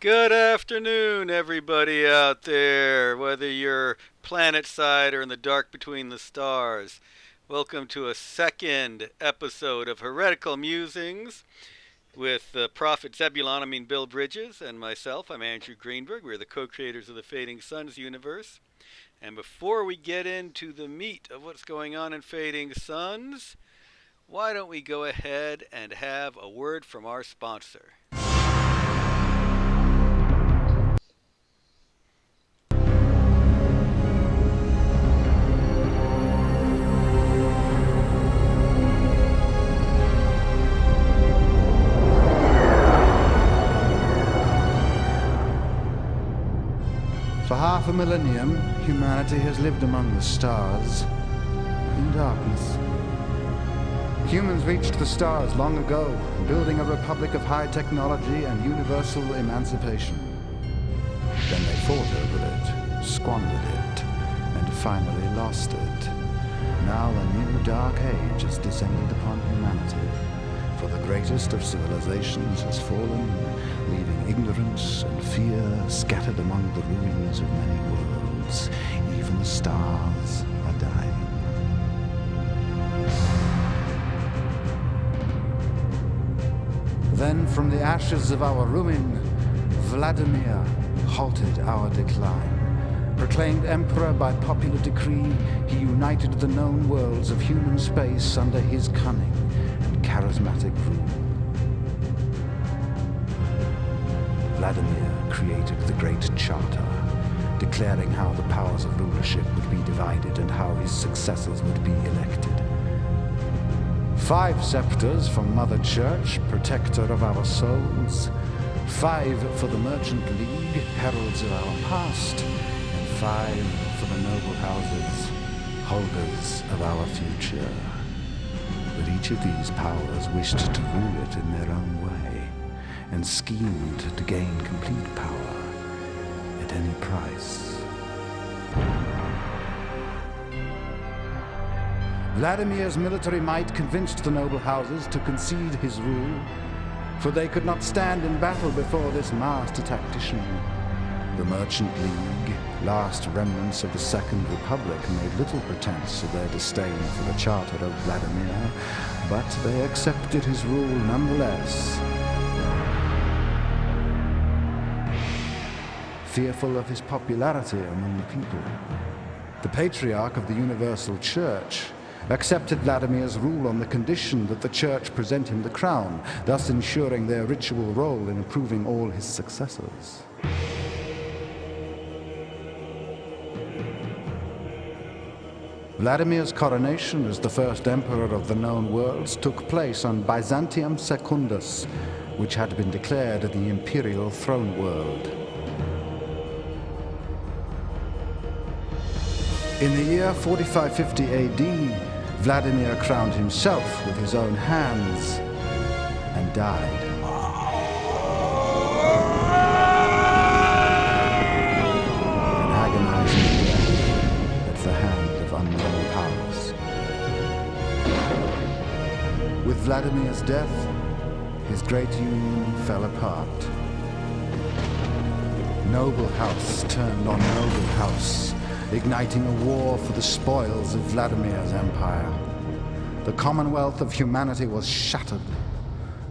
Good afternoon, everybody out there, whether you're planet side or in the dark between the stars. Welcome to a second episode of Heretical Musings with Prophet Zebulon, Bill Bridges, and myself. I'm Andrew Greenberg. We're the co-creators of the Fading Suns universe. And before we get into the meat of what's going on in Fading Suns, why don't we go ahead and have a word from our sponsor? For half a millennium, humanity has lived among the stars, in darkness. Humans reached the stars long ago, building a republic of high technology and universal emancipation. Then they fought over it, squandered it, and finally lost it. Now a new dark age has descended upon humanity, for the greatest of civilizations has fallen, leaving ignorance and fear scattered among the ruins of many worlds. Even the stars are dying. Then from the ashes of our ruin, Vladimir halted our decline. Proclaimed emperor by popular decree, he united the known worlds of human space under his cunning and charismatic rule. Vladimir created the Great Charter, declaring how the powers of rulership would be divided and how his successors would be elected. 5 scepters for Mother Church, protector of our souls, 5 for the Merchant League, heralds of our past, and 5 for the noble houses, holders of our future. But each of these powers wished to rule it in their own way, and schemed to gain complete power at any price. Vladimir's military might convinced the noble houses to concede his rule, for they could not stand in battle before this master tactician. The Merchant League, last remnants of the Second Republic, made little pretense of their disdain for the Charter of Vladimir, but they accepted his rule nonetheless. Fearful of his popularity among the people, the Patriarch of the Universal Church accepted Vladimir's rule on the condition that the Church present him the crown, thus ensuring their ritual role in approving all his successors. Vladimir's coronation as the first emperor of the known worlds took place on Byzantium Secundus, which had been declared the imperial throne world. In the year 4550 AD, Vladimir crowned himself with his own hands and died. An agonizing death at the hand of unknown powers. With Vladimir's death, his great union fell apart. Noble house turned on noble house, igniting a war for the spoils of Vladimir's empire. The commonwealth of humanity was shattered,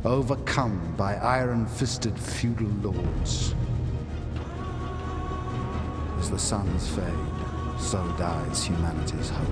overcome by iron-fisted feudal lords. As the suns fade, so dies humanity's hope.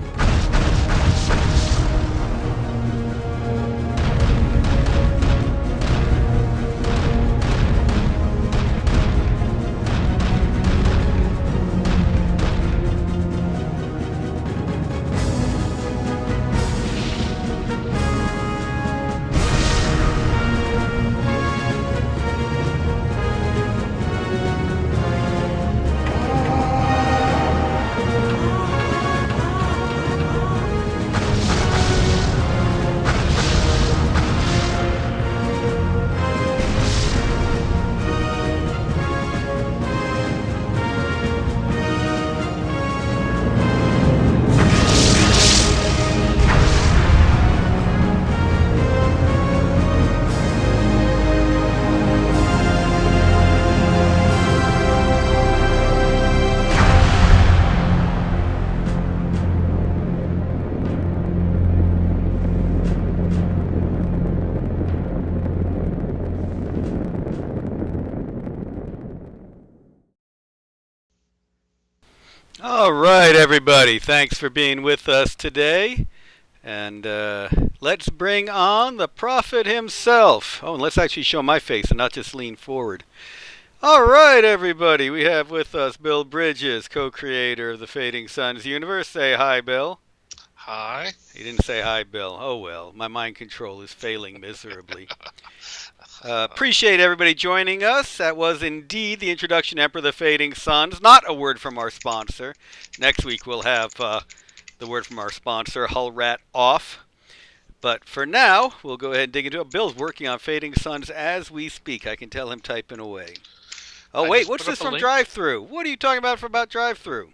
All right, everybody. Thanks for being with us today. And let's bring on the prophet himself. Oh, and let's actually show my face and not just lean forward. All right, everybody. We have with us Bill Bridges, co-creator of the Fading Suns universe. Say hi, Bill. Hi. He didn't say hi, Bill. Oh, well. My mind control is failing miserably. Appreciate everybody joining us. That was indeed the introduction to Emperor of the Fading Suns. Not a word from our sponsor. Next week we'll have the word from our sponsor, Hull Rat Off. But for now, we'll go ahead and dig into it. Bill's working on Fading Suns as we speak. I can tell him typing away. Oh, wait, what's this from Drive-Thru? What are you talking about Drive-Thru?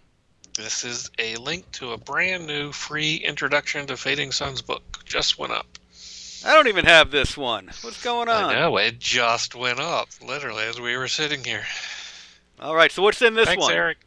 This is a link to a brand new free Introduction to Fading Suns book. Just went up. I don't even have this one. What's going on? I know, it just went up, literally, as we were sitting here. All right, so what's in this Thanks, one? Eric.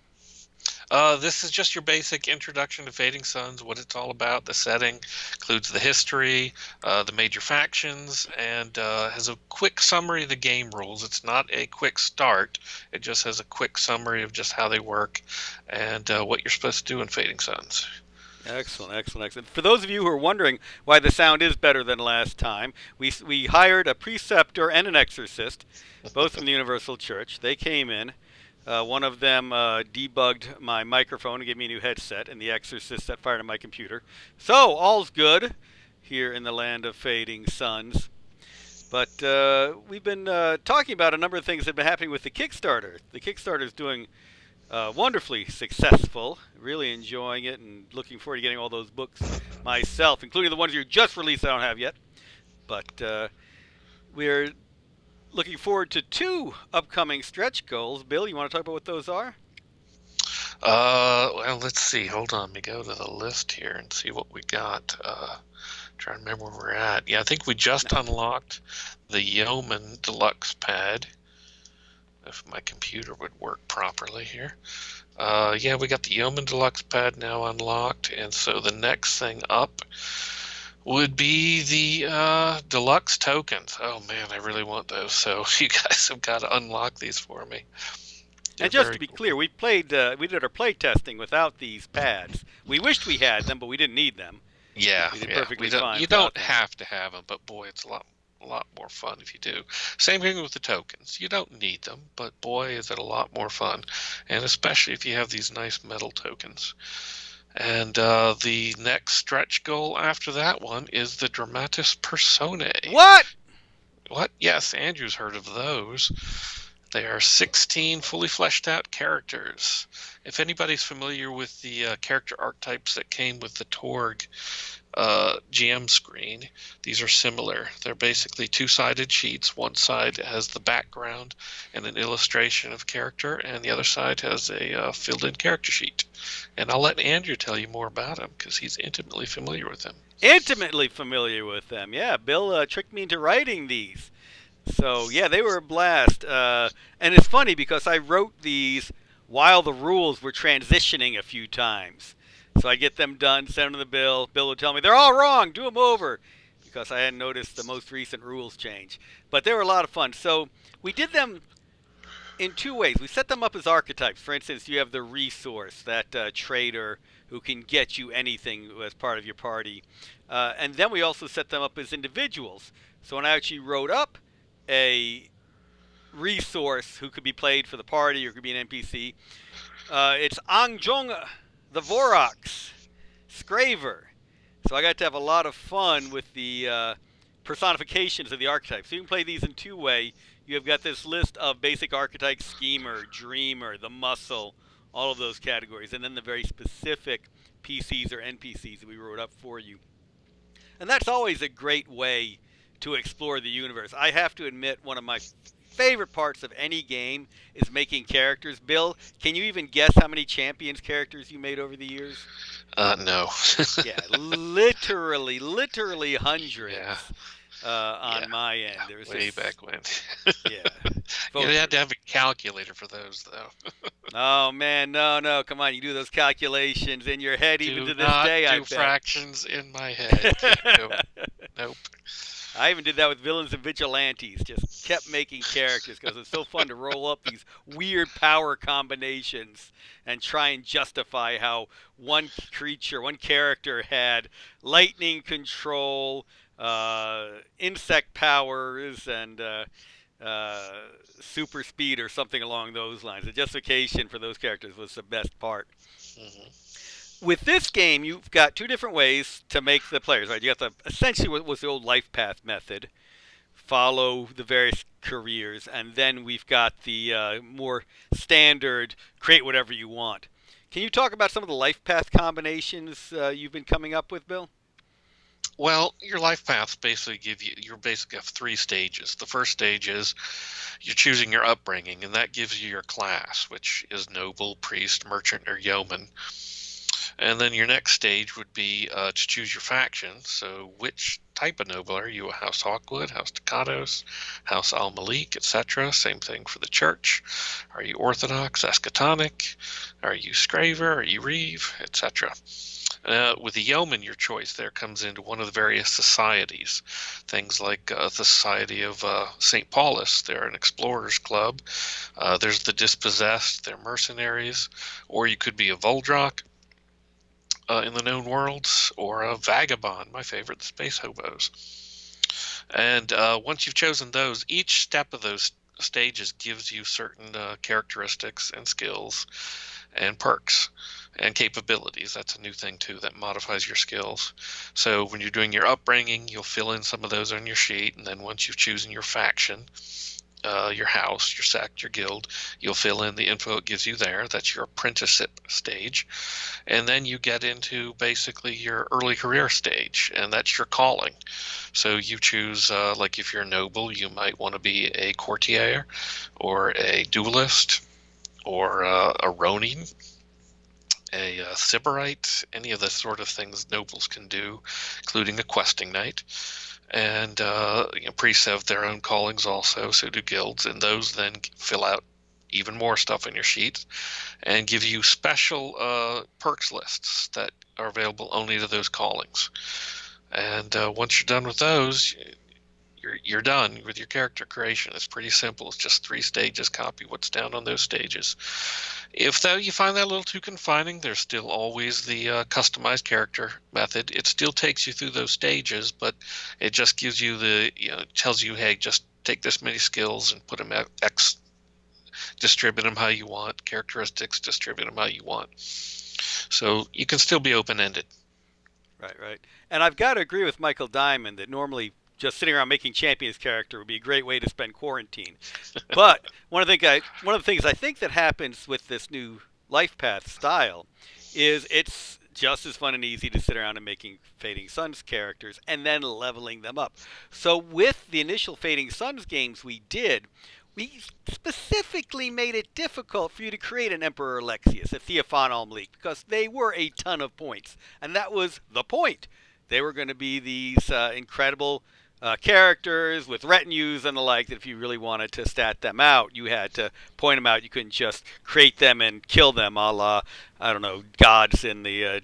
This is just your basic Introduction to Fading Suns, what it's all about. The setting includes the history, the major factions, and has a quick summary of the game rules. It's not a quick start. It just has a quick summary of just how they work and what you're supposed to do in Fading Suns. Excellent. For those of you who are wondering why the sound is better than last time, we hired a preceptor and an exorcist, both from the Universal Church. They came in. One of them debugged my microphone and gave me a new headset, and the exorcist set fire to my computer. So, all's good here in the land of Fading Suns. But we've been talking about a number of things that have been happening with the Kickstarter. The Kickstarter is doing wonderfully successful. Really enjoying it and looking forward to getting all those books myself, including the ones you just released I don't have yet. But we're looking forward to 2 upcoming stretch goals. Bill, you want to talk about what those are? Well, let's see. Hold on. Let me go to the list here and see what we got. Trying to remember where we're at. Yeah, I think we just unlocked the Yeoman Deluxe Pad. If my computer would work properly here. Yeah, we got the Yeoman Deluxe Pad now unlocked, and so the next thing up would be the deluxe tokens. Oh man, I really want those. So you guys have got to unlock these for me. And just to be clear, we did our play testing without these pads. We wished we had them, but we didn't need them. Yeah, we did perfectly fine. You don't have to have them, but boy, it's a lot more fun if you do. Same thing with the tokens. You don't need them, but boy, is it a lot more fun, and especially if you have these nice metal tokens. And the next stretch goal after that one is the Dramatis Personae. What? Yes, Andrew's heard of those. They are 16 fully fleshed out characters. If anybody's familiar with the character archetypes that came with the Torg GM screen, these are similar. They're basically 2-sided sheets. One side has the background and an illustration of character, and the other side has a filled-in character sheet. And I'll let Andrew tell you more about them because he's intimately familiar with them. Intimately familiar with them, yeah. Bill tricked me into writing these. So, yeah, they were a blast. And it's funny because I wrote these while the rules were transitioning a few times. So I get them done, send them to Bill. Bill would tell me, they're all wrong, do them over. Because I hadn't noticed the most recent rules change. But they were a lot of fun. So we did them in 2 ways. We set them up as archetypes. For instance, you have the resource, that trader who can get you anything as part of your party. And then we also set them up as individuals. So when I actually wrote up a resource who could be played for the party or could be an NPC, it's Angjong the Vorox Scraver. So I got to have a lot of fun with the personifications of the archetypes. So you can play these in 2 ways. You have got this list of basic archetypes: schemer, dreamer, the muscle, all of those categories, and then the very specific PCs or NPCs that we wrote up for you. And that's always a great way to explore the universe. I have to admit, one of my favorite parts of any game is making characters. Bill, can you even guess how many Champions characters you made over the years? No. Yeah, literally hundreds. Yeah. On my end. Yeah, there was way back when. Yeah. You had to have a calculator for those, though. Oh, man, no, come on. You do those calculations in your head even to this day, I bet. Do fractions in my head. Nope. I even did that with villains and vigilantes. Just kept making characters because it's so fun to roll up these weird power combinations and try and justify how one character had lightning control, insect powers, and uh, super speed or something along those lines. The justification for those characters was the best part. Hmm. With this game, you've got two different ways to make the players. Right, you got the essentially what was the old life path method, follow the various careers, and then we've got the more standard create whatever you want. Can you talk about some of the life path combinations you've been coming up with, Bill? Well, your life paths basically you basically have three stages. The first stage is you're choosing your upbringing, and that gives you your class, which is noble, priest, merchant, or yeoman. And then your next stage would be to choose your faction. So which type of noble are you? A House Hawkwood, House Takatos, House Al Malik, etc. Same thing for the church. Are you Orthodox, Eschatonic? Are you Scraver? Are you Reeve, etc.? With the yeoman, your choice there comes into one of the various societies. Things like the Society of St. Paulus, they're an explorers club. There's the Dispossessed, they're mercenaries. Or you could be a Voldrak in the known worlds, or a Vagabond, my favorite, the Space Hobos. And once you've chosen those, each step of those stages gives you certain characteristics and skills and perks and capabilities. That's a new thing too that modifies your skills. So when you're doing your upbringing, you'll fill in some of those on your sheet, and then once you've chosen your faction, your house, your sect, your guild, you'll fill in the info it gives you there. That's your apprenticeship stage. And then you get into basically your early career stage, and that's your calling. So you choose, like if you're noble, you might want to be a courtier or a duelist or a ronin, a sybarite, any of the sort of things nobles can do, including a questing knight. And priests have their own callings also, so do guilds, and those then fill out even more stuff on your sheet and give you special perks lists that are available only to those callings. And once you're done with those, you're done with your character creation. It's pretty simple. It's just 3 stages. Copy what's down on those stages. If though you find that a little too confining, there's still always the customized character method. It still takes you through those stages, but it just gives you tells you, hey, just take this many skills and put them at X, distribute them how you want, characteristics, distribute them how you want. So you can still be open-ended. Right, right. And I've got to agree with Michael Diamond that normally just sitting around making champions character would be a great way to spend quarantine. But one of the things I think that happens with this new life path style is it's just as fun and easy to sit around and making Fading Suns characters and then leveling them up. So with the initial Fading Suns games we specifically made it difficult for you to create an Emperor Alexius, a Theophan Almalik, because they were a ton of points. And that was the point. They were going to be these incredible characters with retinues and the like that if you really wanted to stat them out, you had to point them out. You couldn't just create them and kill them a la, I don't know, gods in the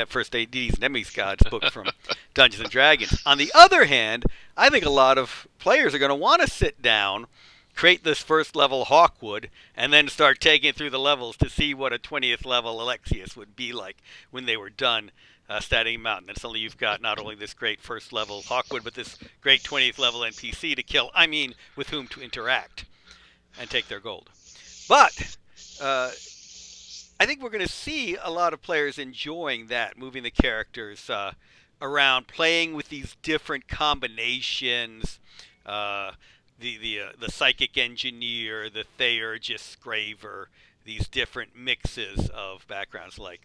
First Deities and Enemies Gods book from Dungeons and Dragons. On the other hand, I think a lot of players are going to want to sit down, create this first level Hawkwood, and then start taking it through the levels to see what a 20th level Alexius would be like when they were done statting him out. And then suddenly you've got not only this great first level Hawkwood, but this great 20th level NPC to kill, with whom to interact and take their gold. But I think we're going to see a lot of players enjoying that, moving the characters around, playing with these different combinations, the psychic engineer, the Theurgist Scraver, these different mixes of backgrounds. Like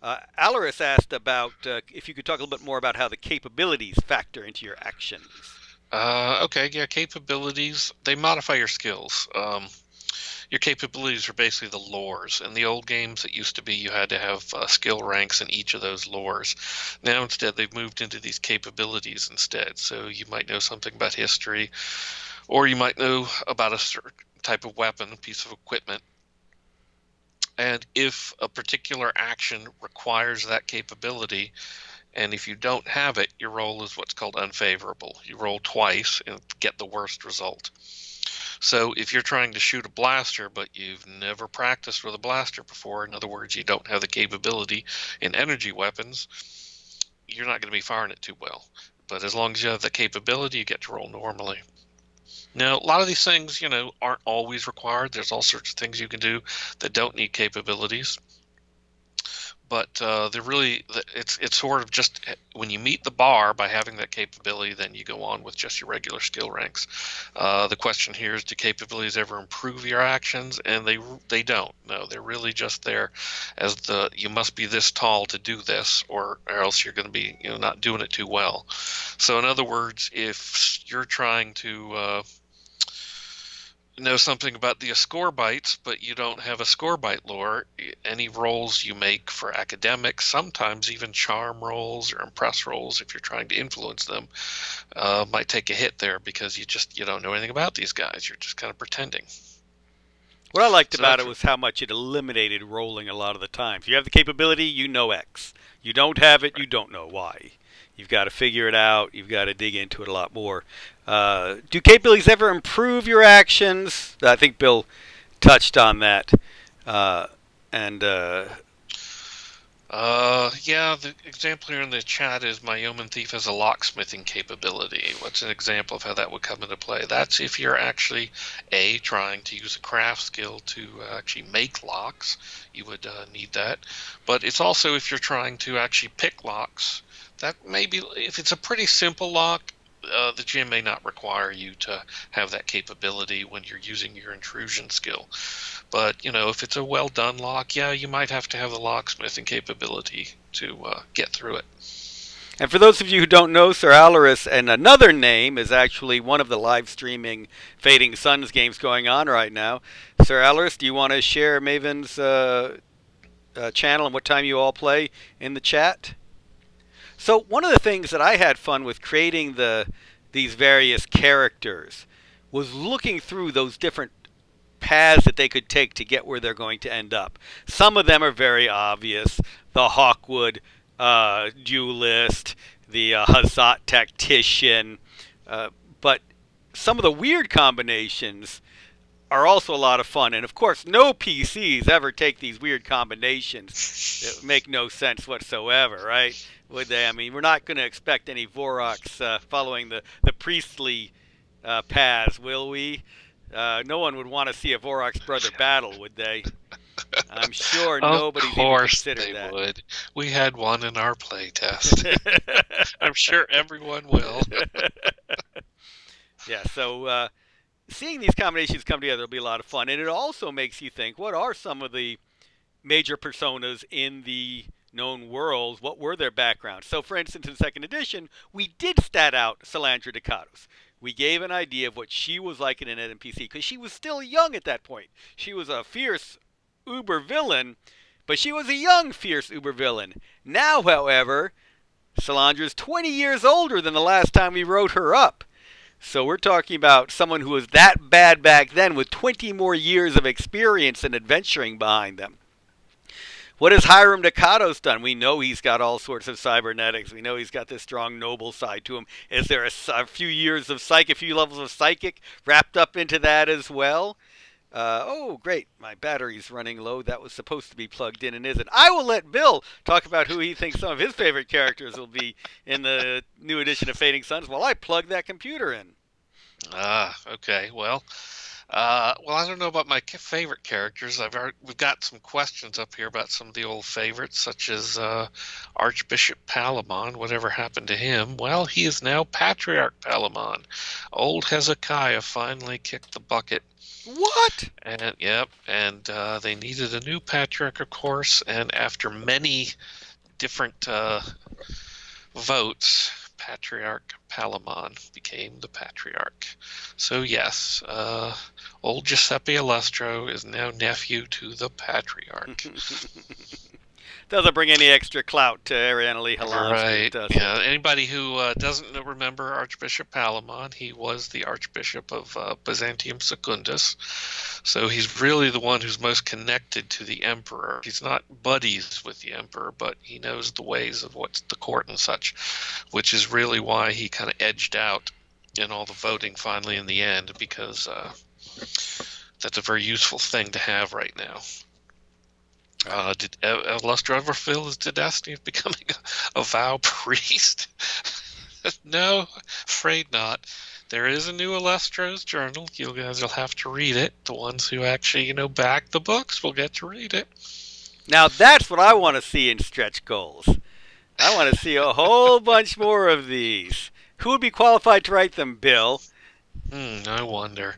Alaris asked about if you could talk a little bit more about how the capabilities factor into your actions. Okay, yeah, capabilities, they modify your skills. Your capabilities are basically the lores. In the old games, it used to be you had to have skill ranks in each of those lores. Now, instead, they've moved into these capabilities instead. So you might know something about history, or you might know about a certain type of weapon, a piece of equipment. And if a particular action requires that capability, And if you don't have it, your roll is what's called unfavorable. You roll twice and get the worst result. So if you're trying to shoot a blaster, but you've never practiced with a blaster before, in other words, you don't have the capability in energy weapons, you're not going to be firing it too well. But as long as you have the capability, you get to roll normally. Now, a lot of these things, aren't always required. There's all sorts of things you can do that don't need capabilities. But it's sort of just when you meet the bar by having that capability, then you go on with just your regular skill ranks. The question here is, do capabilities ever improve your actions? And they don't. No, they're really just there as you must be this tall to do this, or else you're going to be not doing it too well. So in other words, if you're trying to know something about the Ascorbites, but you don't have a Scorbite lore, any rolls you make for academics, sometimes even charm rolls or impress rolls, if you're trying to influence them, might take a hit there because you don't know anything about these guys. You're just kind of pretending. What I liked about it was how much it eliminated rolling a lot of the time. If you have the capability, you know X. You don't have it, you don't know Y. You've got to figure it out. You've got to dig into it a lot more. Do capabilities ever improve your actions? I think Bill touched on that. Yeah, the example here in the chat is my Yeoman Thief has a locksmithing capability. What's an example of how that would come into play? That's if you're actually, trying to use a craft skill to actually make locks. You would need that. But it's also if you're trying to actually pick locks. That may be, if it's a pretty simple lock, the GM may not require you to have that capability when you're using your intrusion skill. But, if it's a well-done lock, yeah, you might have to have the locksmithing capability to get through it. And for those of you who don't know, Sir Alaris, and another name, is actually one of the live streaming Fading Suns games going on right now. Sir Alaris, do you want to share Maven's channel and what time you all play in the chat? So one of the things that I had fun with creating these various characters was looking through those different paths that they could take to get where they're going to end up. Some of them are very obvious. The Hawkwood duelist, the Hazat tactician. But some of the weird combinations are also a lot of fun. And of course, no PCs ever take these weird combinations that make no sense whatsoever, right? Would they? I mean, we're not going to expect any Voroks following the priestly paths, will we? No one would want to see a Vorok's brother battle, would they? I'm sure nobody's even considered that. Of course they would. We had one in our playtest. I'm sure everyone will. Yeah, so seeing these combinations come together will be a lot of fun. And it also makes you think, what are some of the major personas in the known worlds? What were their backgrounds? So, for instance, in second edition, we did stat out Salandra Ducatos. We gave an idea of what she was like in an NPC, because she was still young at that point. She was a fierce uber villain, but she was a young fierce uber villain. Now, however, Salandra's 20 years older than the last time we wrote her up. So we're talking about someone who was that bad back then with 20 more years of experience and adventuring behind them. What has Hiram Ducatos done? We know he's got all sorts of cybernetics. We know he's got this strong noble side to him. Is there a few years of psychic, a few levels of psychic wrapped up into that as well? Oh, great. My battery's running low. That was supposed to be plugged in and isn't. I will let Bill talk about who he thinks some of his favorite characters will be in the new edition of Fading Suns while I plug that computer in. Okay. Well, I don't know about my favorite characters. We've got some questions up here about some of the old favorites, such as Archbishop Palamon. Whatever happened to him? Well, he is now Patriarch Palamon. Old Hezekiah finally kicked the bucket. What? And they needed a new patriarch, of course. And after many different votes, Patriarch Palamon became the patriarch. So yes, old Giuseppe Alestro is now nephew to the patriarch. Doesn't bring any extra clout to Ariana Lee Halland's group, Right. does Yeah. it? Anybody who doesn't remember Archbishop Palamon, he was the Archbishop of Byzantium Secundus. So he's really the one who's most connected to the emperor. He's not buddies with the emperor, but he knows the ways of what's the court and such, which is really why he kind of edged out in all the voting finally in the end, because that's a very useful thing to have right now. Did Lustro ever feel his destiny of becoming a vow priest? No, afraid not. There is a new Illustro's journal. You guys will have to read it. The ones who actually, back the books will get to read it. Now that's what I want to see in stretch goals. I want to see a whole bunch more of these. Who would be qualified to write them, Bill? I wonder.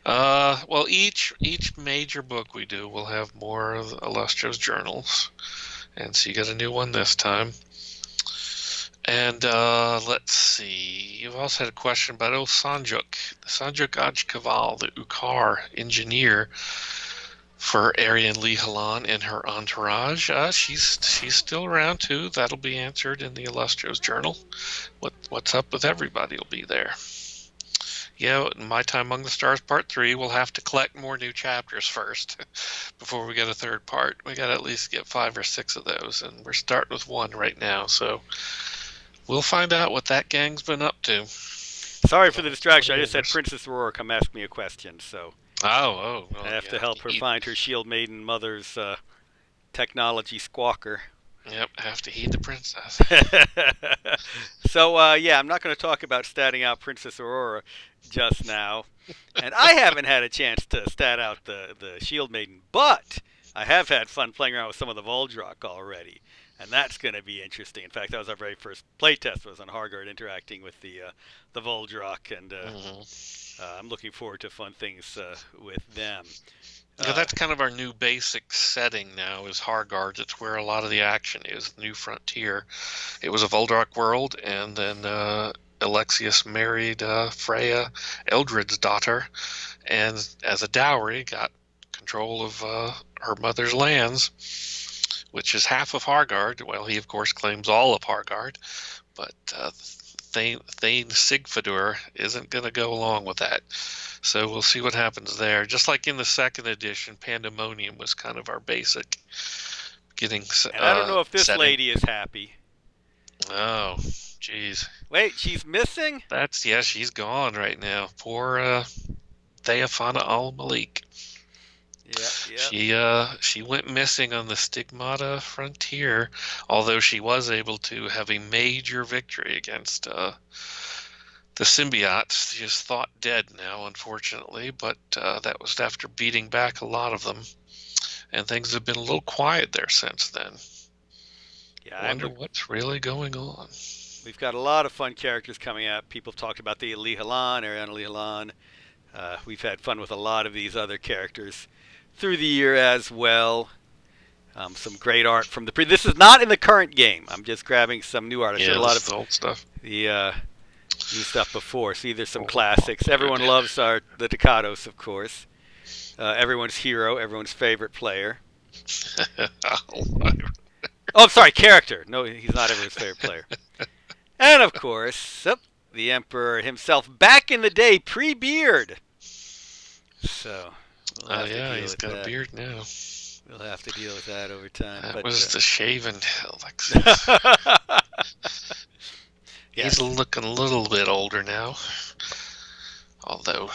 Well, each major book we do will have more of Illustro's journals, and so you got a new one this time. And let's see. You've also had a question about Sanjuk Ajkaval, the Ukar engineer for Ariane Lee Halan and her entourage. She's still around too. That'll be answered in the Illustro's journal. What's up with everybody will be there. Yeah, My Time Among the Stars Part 3, we'll have to collect more new chapters first before we get a third part. We got to at least get 5 or 6 of those, and we're starting with 1 right now, so we'll find out what that gang's been up to. Sorry for the distraction. I just had Princess Aurora come ask me a question, so I have to help her find her Shield Maiden mother's technology squawker. Yep, have to heed the princess. So, I'm not going to talk about statting out Princess Aurora just now. And I haven't had a chance to stat out the Shield Maiden, but I have had fun playing around with some of the Voldrak already. And that's going to be interesting. In fact, that was our very first playtest, was on Hargard interacting with the Voldrak, and I'm looking forward to fun things with them. Yeah, that's kind of our new basic setting now, is Hargard. It's where a lot of the action is, New Frontier. It was a Voldrak world, and then Alexius married Freya, Eldred's daughter, and as a dowry got control of her mother's lands, which is half of Hargard. Well, he, of course, claims all of Hargard, but Thane Sigfadur isn't going to go along with that. So we'll see what happens there. Just like in the second edition, Pandemonium was kind of our basic beginning And I don't know if this setting. lady is happy. Oh, jeez. Wait, she's missing? She's gone right now. Poor Theophana al-Malik. Yeah. She went missing on the Stigmata frontier, although she was able to have a major victory against the symbiotes. She is thought dead now, unfortunately, but that was after beating back a lot of them, and things have been a little quiet there since then. Yeah, I wonder what's really going on. We've got a lot of fun characters coming out. People have talked about the Lee Halan, Ariana Lee Halan. We've had fun with a lot of these other characters through the year as well. Some great art from the This is not in the current game. I'm just grabbing some new art. I showed a lot of old stuff. The new stuff before. See, there's some classics. Everyone loves the Ducatos, of course. Everyone's hero, everyone's favorite player. Oh, I'm sorry, character. No, he's not everyone's favorite player. And, of course, the Emperor himself, back in the day, pre-beard. So, he's got a beard now. We'll have to deal with that over time. That was the shaven Alexis. He's looking a little bit older now. Although,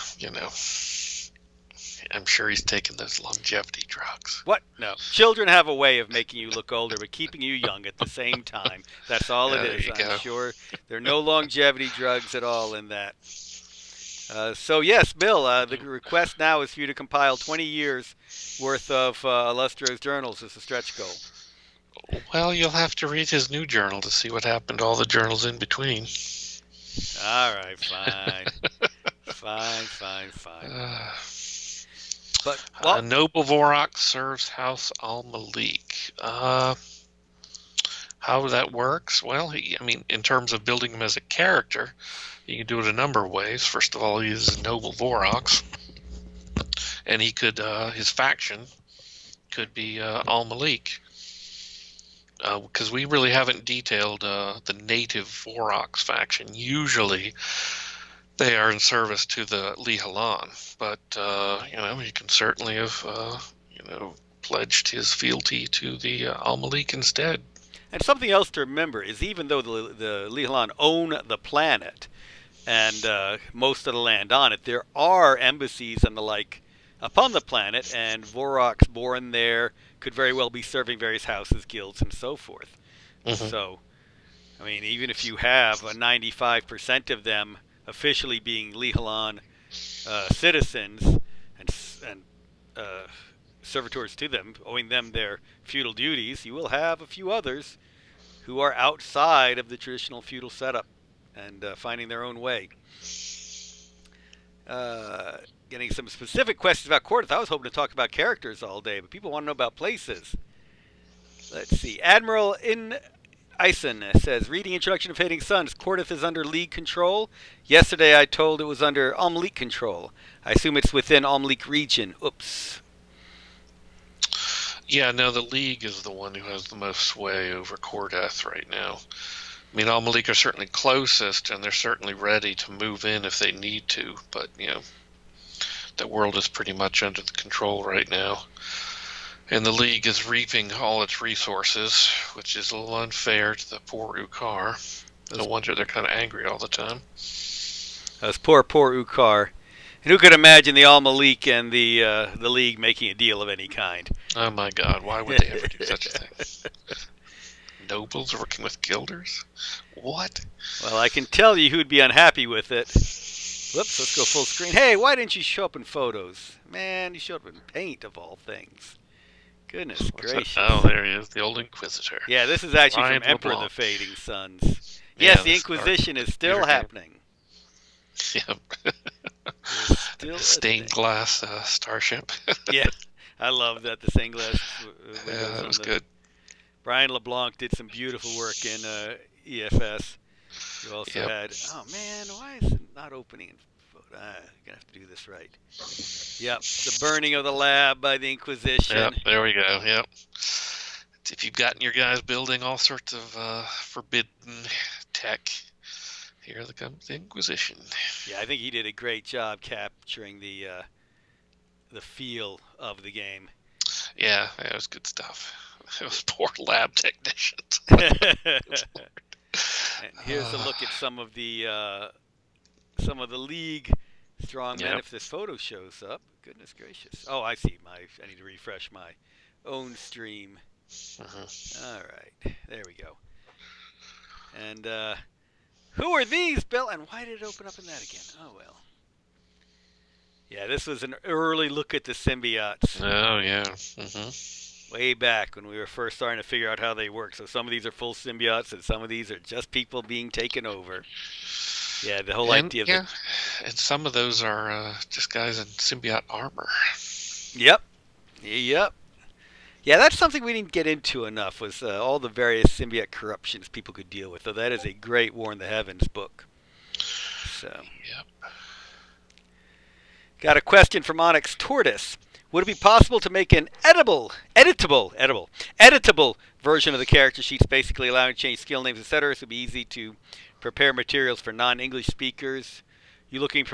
I'm sure he's taking those longevity drugs. What? No. Children have a way of making you look older, but keeping you young at the same time. That's all it is. I'm sure there are no longevity drugs at all in that. So, yes, Bill, the request now is for you to compile 20 years worth of Illustro's journals as a stretch goal. Well, you'll have to read his new journal to see what happened to all the journals in between. All right, fine. But Noble Vorok serves House al-Malik. How that works? Well, in terms of building him as a character, you can do it a number of ways. First of all, he is Noble Voroks, and he could his faction could be al-Malik. because we really haven't detailed the native Vorox faction. Usually, they are in service to the Lihalan, but he can certainly have pledged his fealty to the Almalik instead. And something else to remember is even though the Lihalan own the planet and most of the land on it, there are embassies and the like upon the planet, and Vorox born there could very well be serving various houses, guilds, and so forth. Mm-hmm. So, I mean, even if you have 95% of them officially being Lihalan citizens and servitors to them, owing them their feudal duties, you will have a few others who are outside of the traditional feudal setup and finding their own way. Getting some specific questions about Cordith. I was hoping to talk about characters all day, but people want to know about places. Let's see. Admiral in Ison says, reading Introduction of Fading Suns, Cordith is under League control. Yesterday I told it was under Almalik control. I assume it's within Almalik region. Oops. Yeah, no, the League is the one who has the most sway over Cordith right now. I mean, Almalik are certainly closest, and they're certainly ready to move in if they need to, but, the world is pretty much under the control right now. And the League is reaping all its resources, which is a little unfair to the poor Ukar. No wonder they're kind of angry all the time. Those poor Ukar. And who could imagine the Almalik and the League making a deal of any kind? Oh my God, why would they ever do such a thing? Nobles working with guilders? What? Well, I can tell you who'd be unhappy with it. Whoops, let's go full screen. Hey, why didn't you show up in photos? Man, you showed up in paint of all things. Goodness gracious. Oh, there he is, the old Inquisitor. Yeah, this is actually Ryan from Emperor of the LeBlanc. Fading Suns. Yes, the Inquisition is still happening. Yep. Still Stained glass starship. Yeah, I love that, the stained glass windows. Yeah, that was good. Brian LeBlanc did some beautiful work in EFS. You also had, oh man, why is it not opening? I'm going to have to do this right. Yep, the burning of the lab by the Inquisition. Yep, there we go, yep. If you've gotten your guys building all sorts of forbidden tech, here comes the Inquisition. Yeah, I think he did a great job capturing the feel of the game. Yeah, that was good stuff. Those poor lab technicians. And here's a look at some of the League strongmen. If this photo shows up, goodness gracious! Oh, I see. I need to refresh my own stream. All right, there we go. And who are these, Bill? And why did it open up in that again? Oh well. Yeah, this was an early look at the symbiotes. Oh yeah. Way back when we were first starting to figure out how they work. So some of these are full symbiotes, and some of these are just people being taken over. Yeah, the whole idea of and some of those are just guys in symbiote armor. Yep. Yeah, that's something we didn't get into enough, was all the various symbiote corruptions people could deal with. So that is a great War in the Heavens book. So. Yep. Got a question from Onyx Tortoise. Would it be possible to make an editable version of the character sheets, basically allowing to change skill names, etc.? So it would be easy to prepare materials for non-English speakers. You looking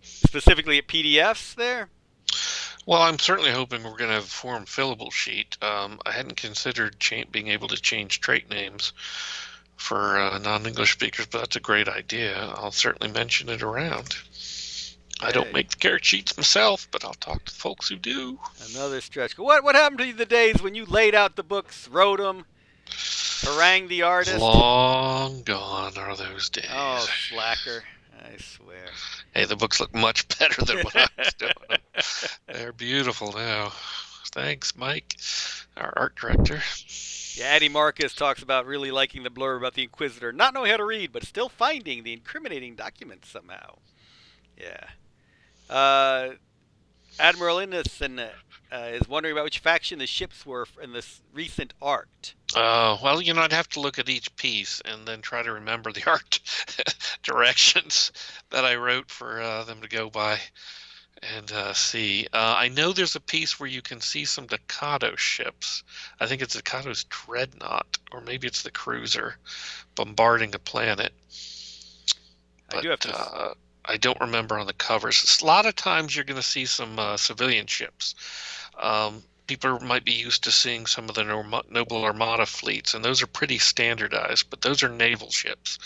specifically at PDFs there? Well, I'm certainly hoping we're going to have a form fillable sheet. I hadn't considered being able to change trait names for non-English speakers, but that's a great idea. I'll certainly mention it around. I don't make the character sheets myself, but I'll talk to folks who do. Another stretch. What happened to the days when you laid out the books, wrote them, harangued the artist? Long gone are those days. Oh, slacker. I swear. Hey, the books look much better than what I was doing. They're beautiful now. Thanks, Mike, our art director. Yeah, Addie Marcus talks about really liking the blurb about the Inquisitor, not knowing how to read, but still finding the incriminating documents somehow. Yeah. Admiral Innocent is wondering about which faction the ships were in this recent art. Well, I'd have to look at each piece and then try to remember the art directions that I wrote for them to go by. and see. I know there's a piece where you can see some Mikado ships. I think it's Mikado's dreadnought, or maybe it's the cruiser bombarding a planet. I But do have to. I don't remember on the covers. A lot of times you're going to see some civilian ships. People might be used to seeing some of the Noble Armada fleets, and those are pretty standardized, but those are naval ships,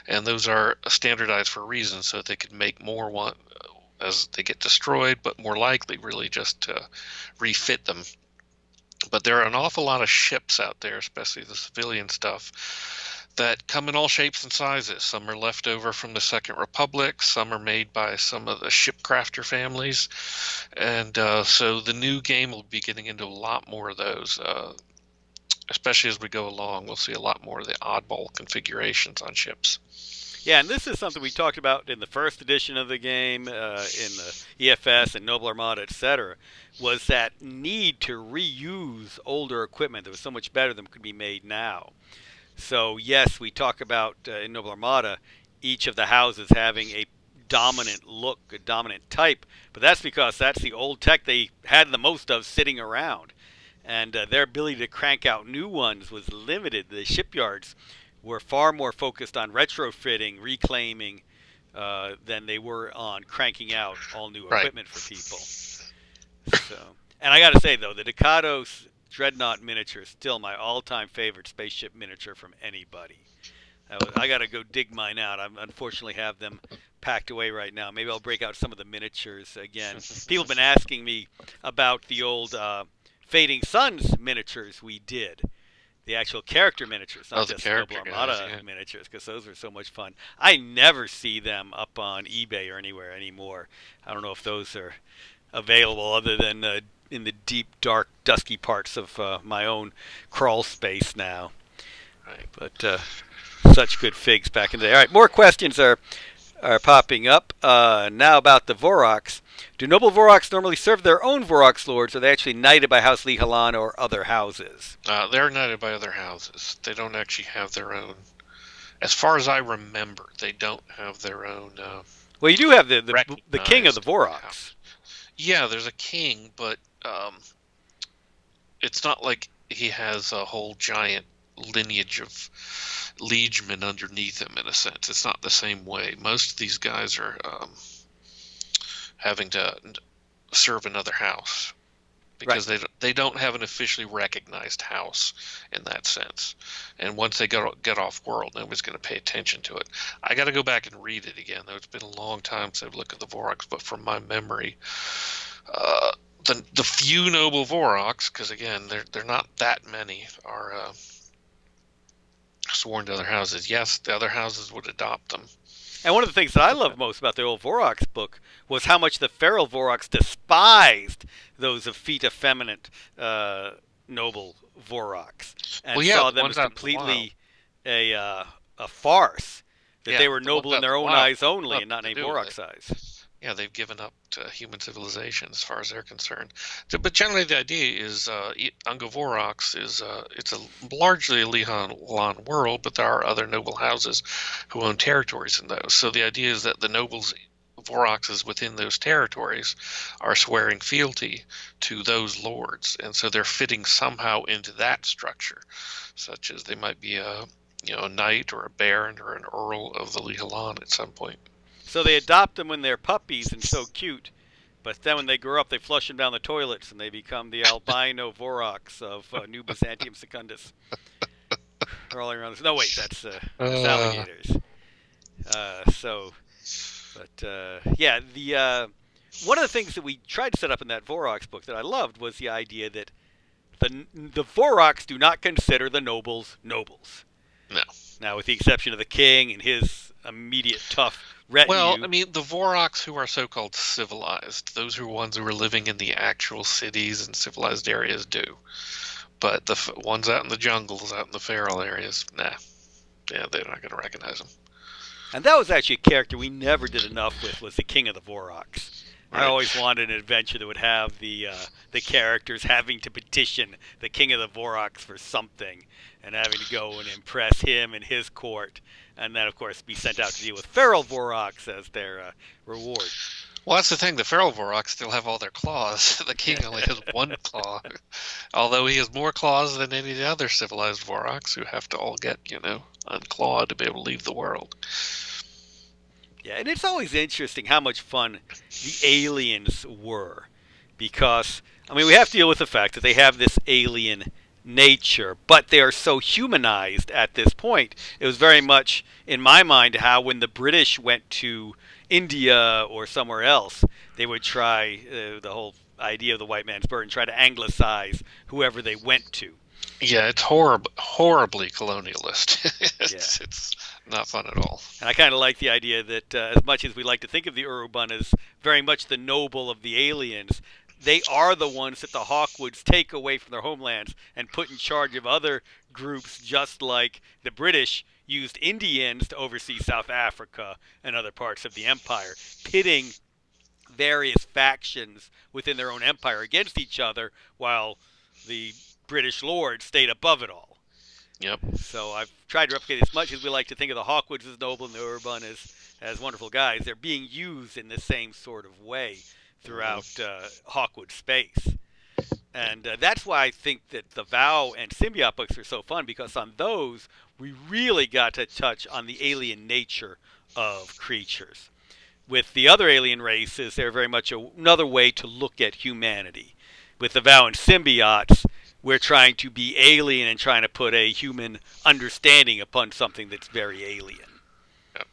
and those are standardized for a reason, so they could make more one as they get destroyed, but more likely really just to refit them. But there are an awful lot of ships out there, especially the civilian stuff, that come in all shapes and sizes. Some are left over from the Second Republic, some are made by some of the shipcrafter families, and so the new game will be getting into a lot more of those. Especially as we go along, we'll see a lot more of the oddball configurations on ships. Yeah, and this is something we talked about in the first edition of the game, in the EFS and Noble Armada, etc., was that need to reuse older equipment that was so much better than could be made now. So yes, we talk about in Noble Armada each of the houses having a dominant look, a dominant type, but that's because that's the old tech they had the most of sitting around, and their ability to crank out new ones was limited. The shipyards were far more focused on retrofitting, reclaiming, than they were on cranking out all new Right. equipment for people. So, and I got to say though, the Ducados Dreadnought miniature is still my all-time favorite spaceship miniature from anybody. I got to go dig mine out. I unfortunately have them packed away right now. Maybe I'll break out some of the miniatures again. People have been asking me about the old Fading Suns miniatures we did. The actual character miniatures, not The just Noble character guys, Armada yeah. miniatures, because those were so much fun. I never see them up on eBay or anywhere anymore. I don't know if those are available other than in the deep, dark, dusky parts of my own crawl space now. Right. But such good figs back in the day. All right, more questions are popping up now about the Voroks. Do noble Voroks normally serve their own Voroks lords, or are they actually knighted by House Lihalan or other houses? They're knighted by other houses. They don't actually have their own. As far as I remember, they don't have their own Well, you do have the king of the recognized Voroks. house. Yeah, there's a king, but it's not like he has a whole giant lineage of liegemen underneath him, in a sense. It's not the same way. Most of these guys are having to serve another house because they don't have an officially recognized house in that sense. And once they get off world, nobody's going to pay attention to it. I got to go back and read it again, though. It's been a long time since I've looked at the Voroks, but from my memory, the few noble Voroks, because again, they're not that many, are sworn to other houses. Yes, the other houses would adopt them. And one of the things that I love most about the old Voroks book was how much the feral Voroks despised those effete effeminate noble Voroks, and Well, yeah, saw the them ones as out in the wild. completely a farce. That Yeah, they were the ones noble out in in their the own wild eyes only, have and not to in a do with Vorok's it. eyes. Yeah, they've given up to human civilization as far as they're concerned. But generally, the idea is Ungavorox is it's a largely a Lihan world, but there are other noble houses who own territories in those. So the idea is that the nobles Voroxes within those territories are swearing fealty to those lords, and so they're fitting somehow into that structure, such as they might be a knight or a baron or an earl of the Lihalan at some point. So they adopt them when they're puppies and so cute, but then when they grow up, they flush them down the toilets and they become the albino Voroks of New Byzantium Secundus, crawling around. No, wait, that's Uh, alligators. Yeah, the one of the things that we tried to set up in that Voroks book that I loved was the idea that the Voroks do not consider the nobles nobles. no. Now, with the exception of the king and his immediate tough Well, I retinue. mean, the Voroks who are so-called civilized, those are ones who are living in the actual cities and civilized areas do. But the ones out in the jungles, out in the feral areas, nah. Yeah, they're not going to recognize them. And that was actually a character we never did enough with, was the King of the Voroks. I Right. always wanted an adventure that would have the characters having to petition the King of the Voroks for something, and having to go and impress him and his court, and then of course be sent out to deal with feral Voroks as their reward. Well, that's the thing. The feral Vorok still have all their claws. The king only has one claw, although he has more claws than any of the other civilized Voroks, who have to all get, unclawed to be able to leave the world. Yeah, and it's always interesting how much fun the aliens were. Because, I mean, we have to deal with the fact that they have this alien nature, but they are so humanized at this point. It was very much, in my mind, how when the British went to India or somewhere else, they would try the whole idea of the white man's burden, try to anglicize whoever they went to. Yeah, it's horribly colonialist. Yeah. It's not fun at all. And I kind of like the idea that as much as we like to think of the Urubun as very much the noble of the aliens, they are the ones that the Hawkwoods take away from their homelands and put in charge of other groups, just like the British used Indians to oversee South Africa and other parts of the empire, pitting various factions within their own empire against each other while the British lords stayed above it all. Yep. So I've tried to replicate as much as we like to think of the Hawkwoods as noble and the Urban as wonderful guys. They're being used in the same sort of way throughout Hawkwood space. And that's why I think that the Vow and Symbiote books are so fun, because on those, we really got to touch on the alien nature of creatures. With the other alien races, they're very much another way to look at humanity. With the Vow and Symbiotes, we're trying to be alien and trying to put a human understanding upon something that's very alien. Yep.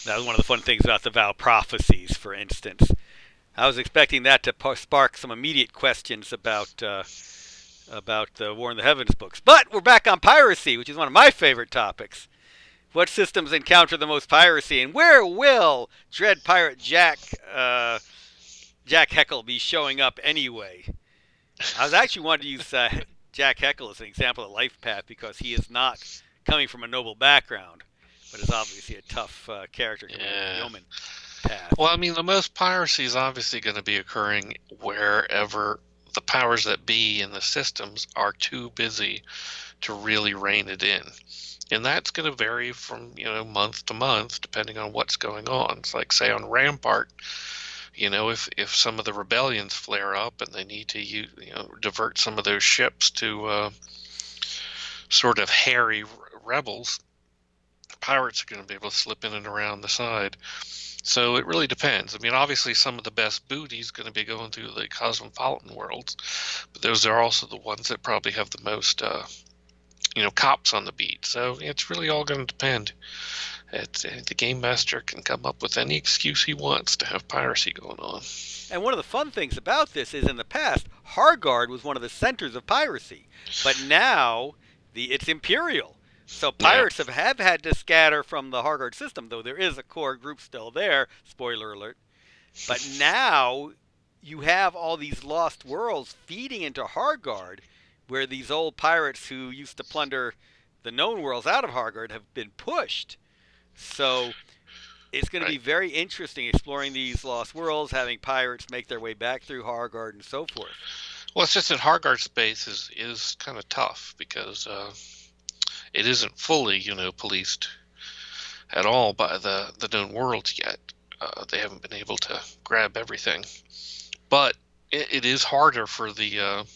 That was one of the fun things about the Vow prophecies, for instance. I was expecting that to spark some immediate questions about the War in the Heavens books. But we're back on piracy, which is one of my favorite topics. What systems encounter the most piracy, and where will Dread Pirate Jack Heckle be showing up anyway? I was actually wanting to use Jack Heckle as an example of life path, because he is not coming from a noble background, but is obviously a tough character coming from a yeoman path. Well, I mean, the most piracy is obviously going to be occurring wherever the powers that be in the systems are too busy to really rein it in. And that's going to vary from, month to month, depending on what's going on. It's like, say, on Rampart, if some of the rebellions flare up and they need to divert some of those ships to sort of harry rebels, pirates are going to be able to slip in and around the side. So it really depends. I mean, obviously some of the best booty is going to be going through the cosmopolitan worlds, but those are also the ones that probably have the most cops on the beat. So it's really all going to depend. The game master can come up with any excuse he wants to have piracy going on. And one of the fun things about this is, in the past, Hargard was one of the centers of piracy, but now it's Imperial. So pirates have had to scatter from the Hargard system, though there is a core group still there. Spoiler alert. But now you have all these lost worlds feeding into Hargard, where these old pirates who used to plunder the known worlds out of Hargard have been pushed. So it's going to be very interesting exploring these lost worlds, having pirates make their way back through Hargard and so forth. Well, it's just that Hargard space is kind of tough, because it isn't fully, policed at all by the known worlds yet. They haven't been able to grab everything. But it is harder for the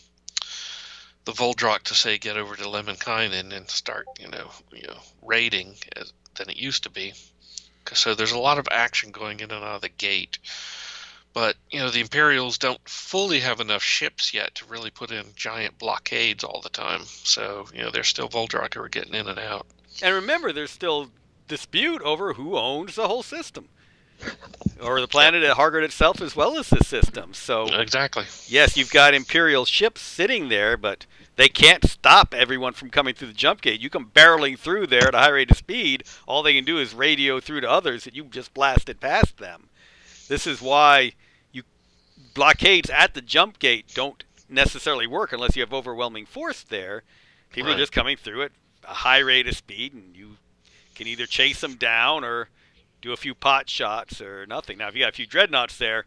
Voldrok to, say, get over to Lemminkainen and start, raiding than it used to be. So there's a lot of action going in and out of the gate. But, the Imperials don't fully have enough ships yet to really put in giant blockades all the time. So, there's still Voldrok who are getting in and out. And remember, there's still dispute over who owns the whole system. Or the planet at Hargard itself, as well as the system. So exactly. Yes, you've got Imperial ships sitting there, but they can't stop everyone from coming through the jump gate. You come barreling through there at a high rate of speed. All they can do is radio through to others that you've just blasted past them. This is why blockades at the jump gate don't necessarily work unless you have overwhelming force there. People are just coming through at a high rate of speed, and you can either chase them down or do a few pot shots or nothing. Now, if you got a few dreadnoughts there,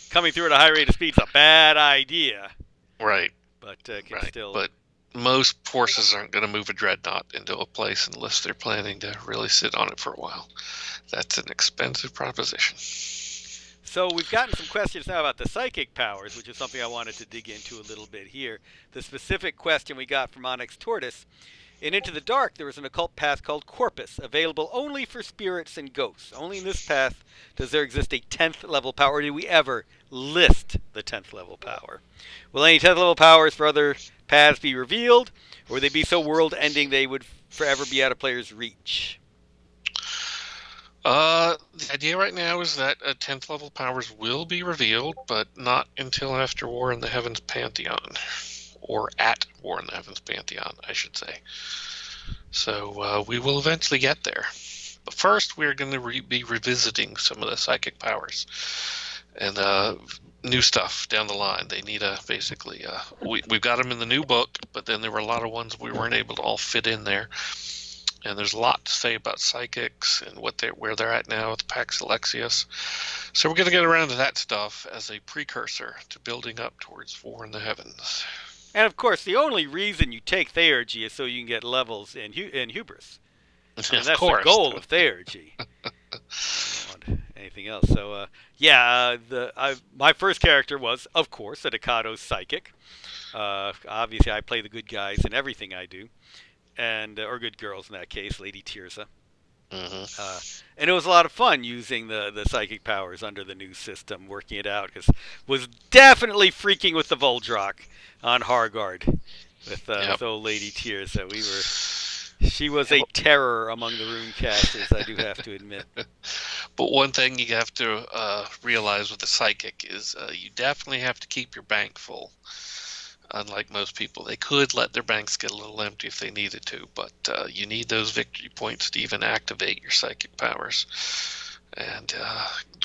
coming through at a high rate of speed is a bad idea. Right. But still. But most forces aren't going to move a dreadnought into a place unless they're planning to really sit on it for a while. That's an expensive proposition. So we've gotten some questions now about the psychic powers, which is something I wanted to dig into a little bit here. The specific question we got from Onyx Tortoise: in Into the Dark, there is an occult path called Corpus, available only for spirits and ghosts. Only in this path does there exist a 10th level power, or do we ever list the 10th level power? Will any 10th level powers for other paths be revealed, or would they be so world ending they would forever be out of players' reach? The idea right now is that 10th level powers will be revealed, but not until after War in the Heavens Pantheon. Or at War in the Heavens Pantheon, I should say. So we will eventually get there. But first, we're going to be revisiting some of the psychic powers. And new stuff down the line. They need we've got them in the new book, but then there were a lot of ones we weren't able to all fit in there. And there's a lot to say about psychics and where they're at now with Pax Alexius. So we're going to get around to that stuff as a precursor to building up towards War in the Heavens. And of course, the only reason you take Theurgy is so you can get levels in Hubris. And that's the goal of Theurgy. I don't want anything else. So, my first character was, of course, a Ducato Psychic. Obviously, I play the good guys in everything I do, and or good girls in that case, Lady Tirza. And it was a lot of fun using the psychic powers under the new system, working it out, because was definitely freaking with the Voldrak on Hargard with old Lady Tirza. She was a terror among the rune casters, I do have to admit. But one thing you have to realize with the psychic is you definitely have to keep your bank full. Unlike most people, they could let their banks get a little empty if they needed to, but you need those victory points to even activate your psychic powers. And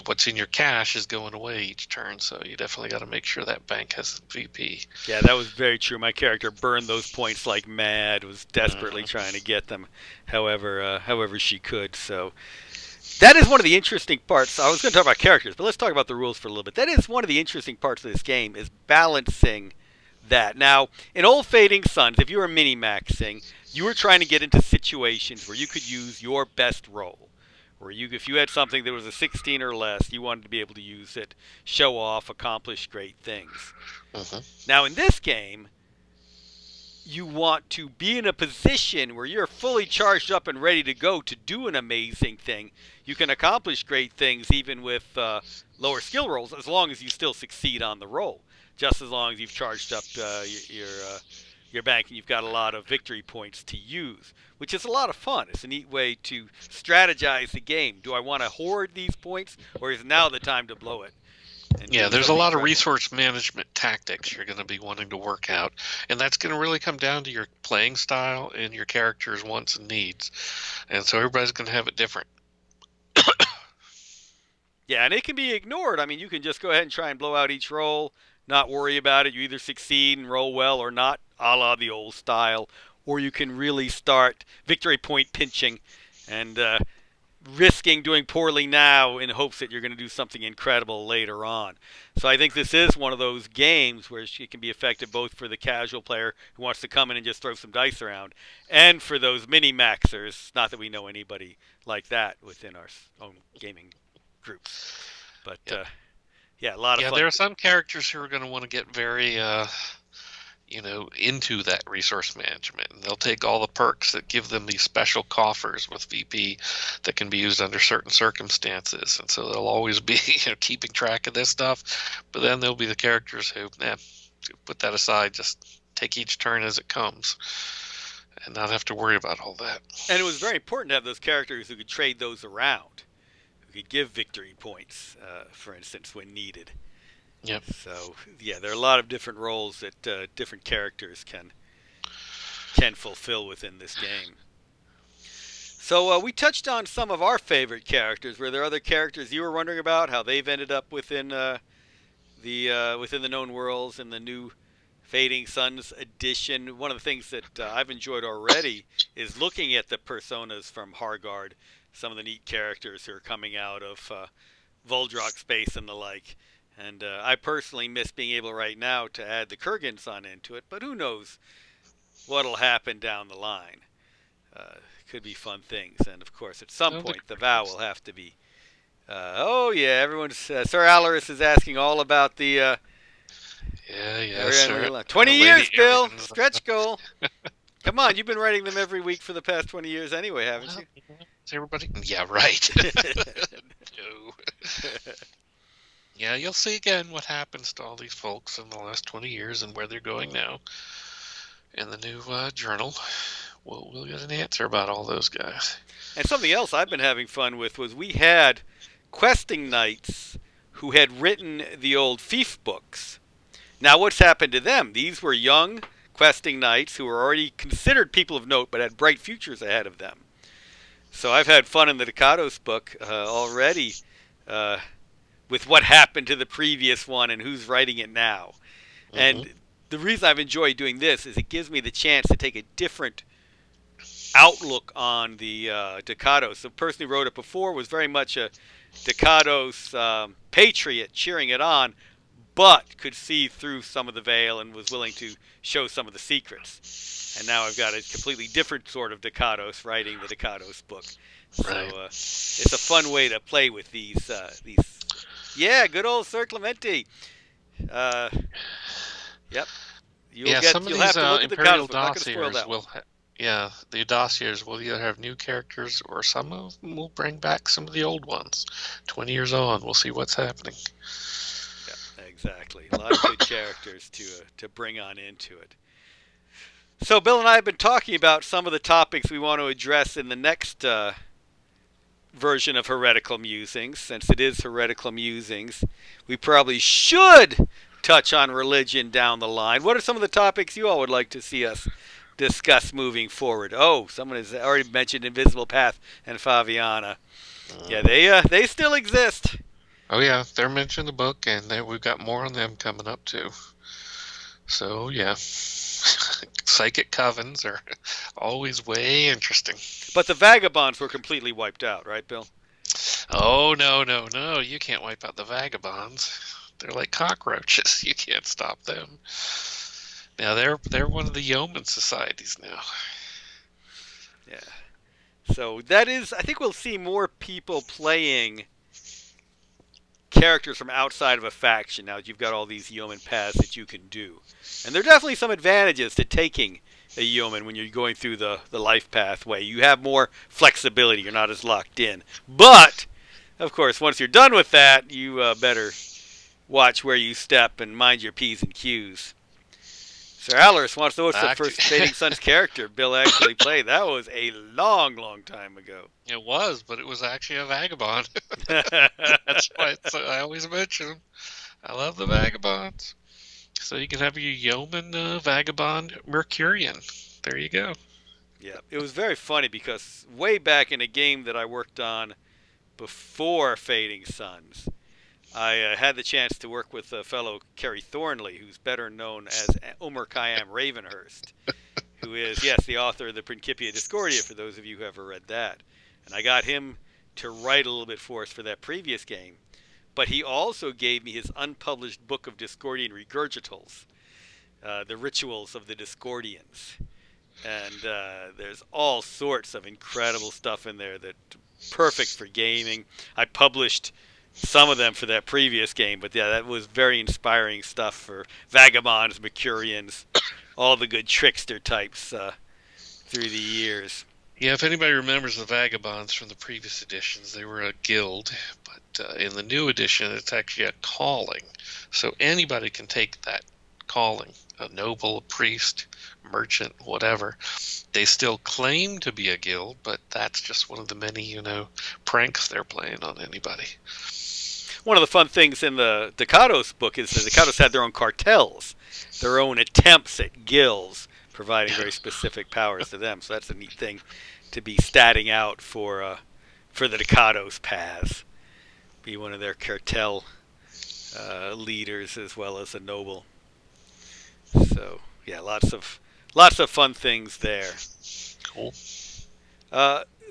what's in your cash is going away each turn, so you definitely got to make sure that bank has VP. Yeah, that was very true. My character burned those points like mad, was desperately trying to get them however she could. So that is one of the interesting parts. I was going to talk about characters, but let's talk about the rules for a little bit. That is one of the interesting parts of this game, is balancing that. Now, in old Fading Suns, if you were mini-maxing, you were trying to get into situations where you could use your best roll. Where if you had something that was a 16 or less, you wanted to be able to use it, show off, accomplish great things. Now, in this game, you want to be in a position where you're fully charged up and ready to go to do an amazing thing. You can accomplish great things even with lower skill rolls, as long as you still succeed on the roll. Just as long as you've charged up your bank and you've got a lot of victory points to use, which is a lot of fun. It's a neat way to strategize the game. Do I want to hoard these points, or is now the time to blow it? Yeah, there's a lot of resource management tactics you're going to be wanting to work out, and that's going to really come down to your playing style and your character's wants and needs. And so everybody's going to have it different. Yeah, and it can be ignored. I mean, you can just go ahead and try and blow out each roll, not worry about it. You either succeed and roll well or not, a la the old style, or you can really start victory point pinching and risking doing poorly now in hopes that you're going to do something incredible later on. So I think this is one of those games where it can be effective both for the casual player who wants to come in and just throw some dice around, and for those mini-maxers. Not that we know anybody like that within our own gaming groups. But yeah, a lot of fun. Yeah, there are some characters who are going to want to get very into that resource management. And they'll take all the perks that give them these special coffers with VP that can be used under certain circumstances. And so they'll always be keeping track of this stuff. But then there'll be the characters who put that aside, just take each turn as it comes and not have to worry about all that. And it was very important to have those characters who could trade those around, who could give victory points, for instance, when needed. Yep. So, yeah, there are a lot of different roles that different characters can fulfill within this game. So we touched on some of our favorite characters. Were there other characters you were wondering about, how they've ended up within the known worlds in the new Fading Suns edition? One of the things that I've enjoyed already is looking at the personas from Hargard, some of the neat characters who are coming out of Voldrak space and the like. And I personally miss being able right now to add the Kurgan Sun into it, but who knows what'll happen down the line. Could be fun things. And of course, at some point, the vow will have to be Oh yeah, everyone's Sir Alaris is asking all about the Yeah, yeah, Ariana sir. Lila. 20 Lady years, Bill. Arians. Stretch goal. Come on, you've been writing them every week for the past 20 years anyway, haven't Well, you? is everybody? Yeah, right. No. Yeah, you'll see again what happens to all these folks in the last 20 years and where they're going now in the new journal. We'll get an answer about all those guys. And something else I've been having fun with was we had questing knights who had written the old fief books. Now, what's happened to them? These were young questing knights who were already considered people of note but had bright futures ahead of them. So I've had fun in the Ducados book already uh, with what happened to the previous one and who's writing it now. Mm-hmm. And the reason I've enjoyed doing this is it gives me the chance to take a different outlook on the Ducados. The person who wrote it before was very much a Ducados patriot cheering it on, but could see through some of the veil and was willing to show some of the secrets. And now I've got a completely different sort of Ducados writing the Ducados book. So Right. it's a fun way to play with these. Yeah, good old Sir Clementi. Yep. Some of You'll these have to look at the Imperial Ducados book. I'm not going to spoil dossiers that one. will, yeah, the dossiers will either have new characters or some of them will bring back some of the old ones. 20 years on, we'll see what's happening. Yeah, exactly. A lot of good characters to bring on into it. So Bill and I have been talking about some of the topics we want to address in the next version of Heretical Musings. Since it is Heretical Musings, we probably should touch on religion down the line. What are some of the topics you all would like to see us discuss moving forward? Oh, someone has already mentioned Invisible Path and Faviana. Yeah, they still exist. Oh yeah, they're mentioned in the book, and we've got more on them coming up too. So yeah, psychic covens are always way interesting. But the vagabonds were completely wiped out, right, Bill? Oh no! You can't wipe out the vagabonds. They're like cockroaches. You can't stop them. Now they're one of the yeoman societies now. Yeah. So that is, I think we'll see more people playing characters from outside of a faction now that you've got all these yeoman paths that you can do. And there are definitely some advantages to taking a yeoman when you're going through the life pathway. You have more flexibility. You're not as locked in. But, of course, once you're done with that, you better watch where you step and mind your P's and Q's. Sir Alaris wants to know what's the first Fading Suns character Bill actually played. That was a long, long time ago. It was, but it was actually a vagabond. That's why I always mention them. I love the vagabonds. So you can have your yeoman vagabond Mercurian. There you go. Yeah, it was very funny because way back in a game that I worked on before Fading Suns, I had the chance to work with a fellow Kerry Thornley, who's better known as Omer Khayyam Ravenhurst, who is, yes, the author of the Principia Discordia, for those of you who ever read that. And I got him to write a little bit for us for that previous game. But he also gave me his unpublished book of Discordian regurgitals, the rituals of the Discordians. And there's all sorts of incredible stuff in there that's perfect for gaming. I published some of them for that previous game, but yeah, that was very inspiring stuff for vagabonds, Mercurians, all the good trickster types through the years. Yeah, if anybody remembers the vagabonds from the previous editions, they were a guild, but in the new edition, it's actually a calling. So anybody can take that calling, a noble, a priest, merchant, whatever. They still claim to be a guild, but that's just one of the many, pranks they're playing on anybody. One of the fun things in the Ducados book is the Ducados had their own cartels, their own attempts at guilds, providing very specific powers to them. So that's a neat thing to be statting out for the Ducados paths. Be one of their cartel leaders as well as a noble. So yeah, lots of fun things there. Cool.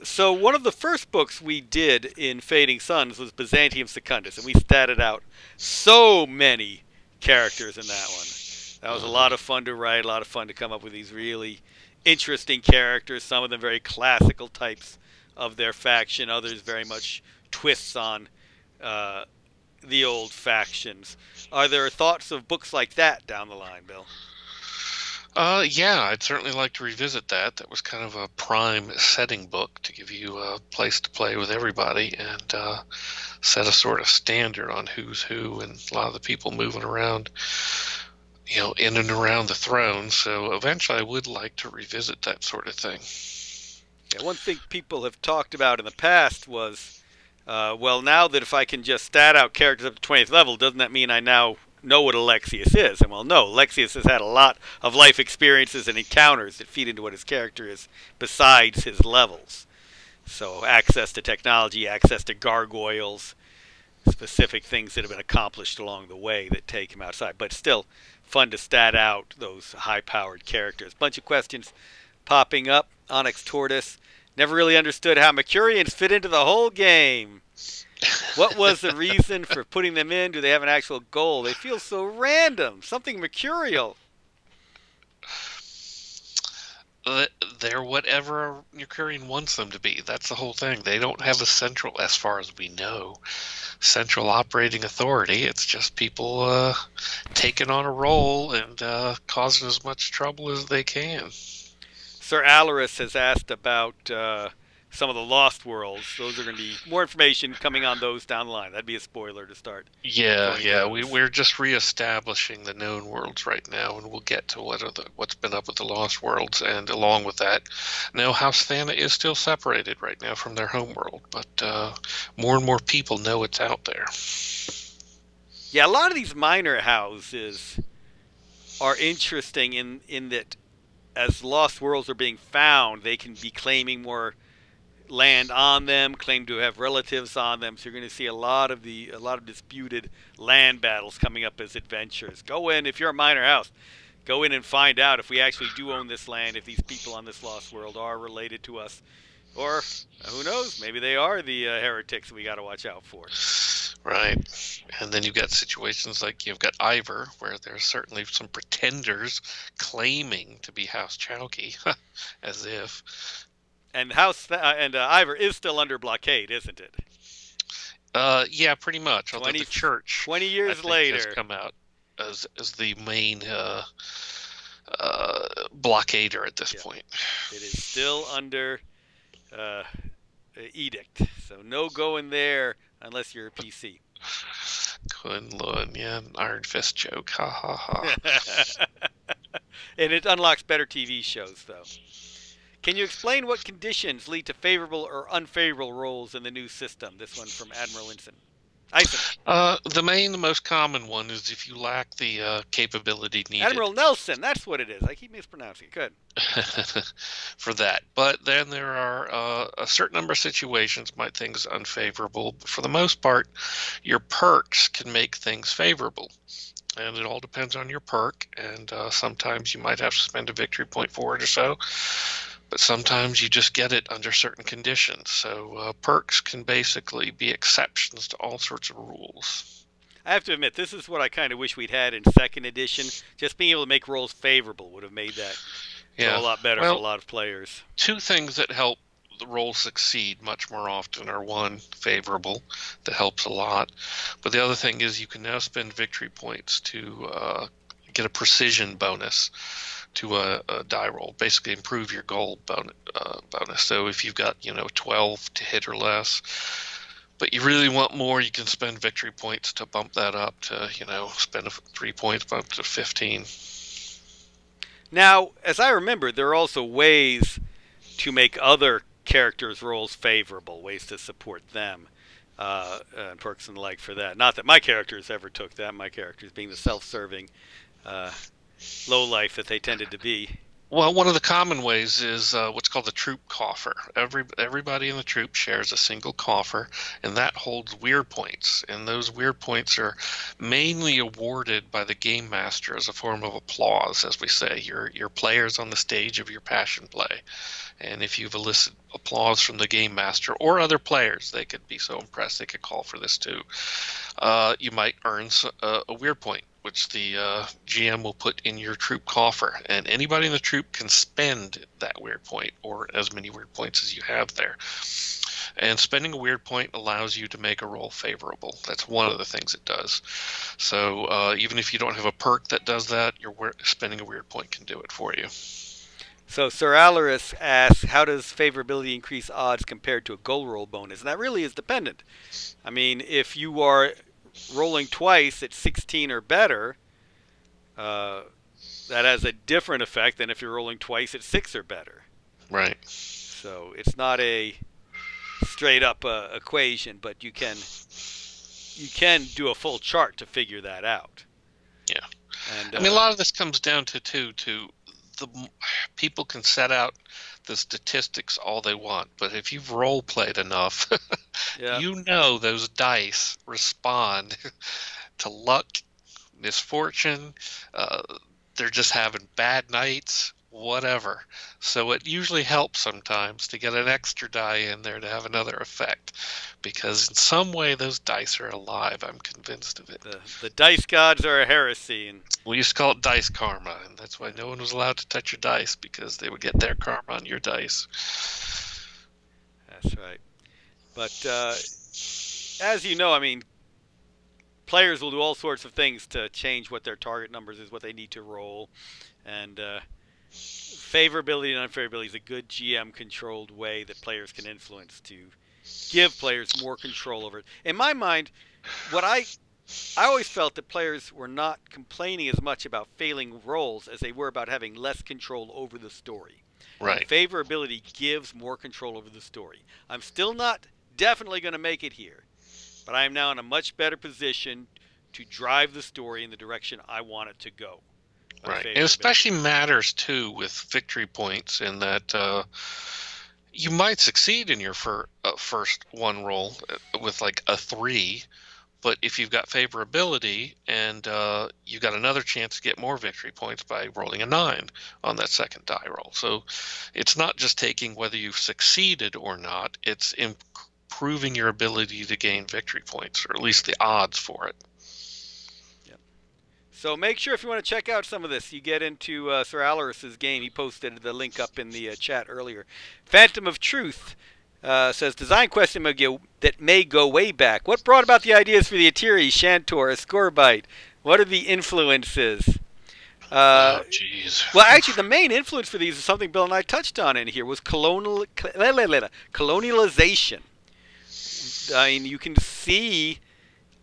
So one of the first books we did in Fading Suns was Byzantium Secundus, and we statted out so many characters in that one. That was a lot of fun to write, a lot of fun to come up with these really interesting characters, some of them very classical types of their faction, others very much twists on uh, the old factions. Are there thoughts of books like that down the line, Bill? Yeah, I'd certainly like to revisit that. That was kind of a prime setting book to give you a place to play with everybody and set a sort of standard on who's who and a lot of the people moving around, in and around the throne. So eventually I would like to revisit that sort of thing. Yeah, one thing people have talked about in the past was, well, now that if I can just stat out characters up to 20th level, doesn't that mean I now know what Alexius is? And well, no, Alexius has had a lot of life experiences and encounters that feed into what his character is besides his levels. So access to technology, access to gargoyles, specific things that have been accomplished along the way that take him outside. But still, fun to stat out those high-powered characters. Bunch of questions popping up. Onyx Tortoise never really understood how Mercurians fit into the whole game. What was the reason for putting them in? Do they have an actual goal? They feel so random. Something mercurial. They're whatever Mercurian wants them to be. That's the whole thing. They don't have a central, as far as we know, central operating authority. It's just people taking on a role and causing as much trouble as they can. Sir Alaris has asked about some of the Lost Worlds. Those are going to be more information coming on those down the line. That'd be a spoiler to start. Yeah. We're just reestablishing the known worlds right now, and we'll get to what's been up with the Lost Worlds, and along with that, no, House Thana is still separated right now from their home world, but more and more people know it's out there. Yeah, a lot of these minor houses are interesting in that as lost worlds are being found, they can be claiming more land on them, claim to have relatives on them. So you're going to see a lot of disputed land battles coming up as adventures. Go in if you're a minor house. Go in and find out if we actually do own this land, if these people on this lost world are related to us, or who knows? Maybe they are the heretics we got to watch out for. Right. And then you've got situations like you've got Ivor, where there's certainly some pretenders claiming to be House Chowkey, as if. And Ivor is still under blockade, isn't it? Yeah, pretty much. Although the church, 20 years later, has come out as the main blockader at this point. It is still under edict, so no going there unless you're a PC. Kunlun, yeah, an Iron Fist joke, ha ha ha. And it unlocks better TV shows, though. Can you explain what conditions lead to favorable or unfavorable rolls in the new system? This one from Admiral Ison. The most common one is if you lack the capability needed. Admiral Nelson, that's what it is. I keep mispronouncing it. Good. For that. But then there are a certain number of situations might things unfavorable. But for the most part, your perks can make things favorable. And it all depends on your perk. And sometimes you might have to spend a victory point for it or so. But sometimes you just get it under certain conditions. So perks can basically be exceptions to all sorts of rules. I have to admit, this is what I kind of wish we'd had in second edition. Just being able to make rolls favorable would have made that go a lot better for a lot of players. Two things that help the rolls succeed much more often are: one, favorable, that helps a lot. But the other thing is you can now spend victory points to get a precision bonus to a die roll, basically improve your gold bonus. So if you've got 12 to hit or less, but you really want more, you can spend victory points to bump that up to spend 3 points, bump to 15. Now, as I remember, there are also ways to make other characters' rolls favorable, ways to support them, and perks and the like for that. Not that my characters ever took that. My characters being the self-serving low life that they tended to be. Well, one of the common ways is what's called the troop coffer. Everybody in the troop shares a single coffer, and that holds weird points. And those weird points are mainly awarded by the game master as a form of applause, as we say. Your players on the stage of your passion play. And if you've elicited applause from the game master or other players, they could be so impressed they could call for this too. You might earn a weird point, which the GM will put in your troop coffer, and anybody in the troop can spend that weird point or as many weird points as you have there. And spending a weird point allows you to make a roll favorable. That's one of the things it does. So even if you don't have a perk that does that, spending a weird point can do it for you. So Sir Alaris asks, how does favorability increase odds compared to a goal roll bonus? And that really is dependent. I mean, if you are rolling twice at 16 or better, that has a different effect than if you're rolling twice at 6 or better. Right. So it's not a straight up equation, but you can do a full chart to figure that out. Yeah. And I mean, a lot of this comes down to the people can set out the statistics all they want, but if you've role played enough, yeah. you know those dice respond to luck, misfortune. They're just having bad nights, whatever. So it usually helps sometimes to get an extra die in there to have another effect, because in some way those dice are alive. I'm convinced of it. The dice gods are a heresy, and we used to call it dice karma, and that's why no one was allowed to touch your dice, because they would get their karma on your dice. That's right. But as you know, I mean, players will do all sorts of things to change what their target numbers is, what they need to roll, and favorability and unfavorability is a good GM-controlled way that players can influence to give players more control over it. In my mind, what I always felt that players were not complaining as much about failing rolls as they were about having less control over the story. Right. And favorability gives more control over the story. I'm still not definitely going to make it here, but I am now in a much better position to drive the story in the direction I want it to go. Right. It especially matters, too, with victory points in that you might succeed in your first one roll with like a 3, but if you've got favorability and you got another chance to get more victory points by rolling a 9 on that second die roll. So it's not just taking whether you've succeeded or not, it's improving your ability to gain victory points, or at least the odds for it. So make sure if you want to check out some of this, you get into Sir Alaris's game. He posted the link up in the chat earlier. Phantom of Truth says, design question that may go way back. What brought about the ideas for the Atiri, Shantor, Escorbite? What are the influences? Oh, jeez. Well, actually, the main influence for these is something Bill and I touched on in here, was colonialization. I mean, you can see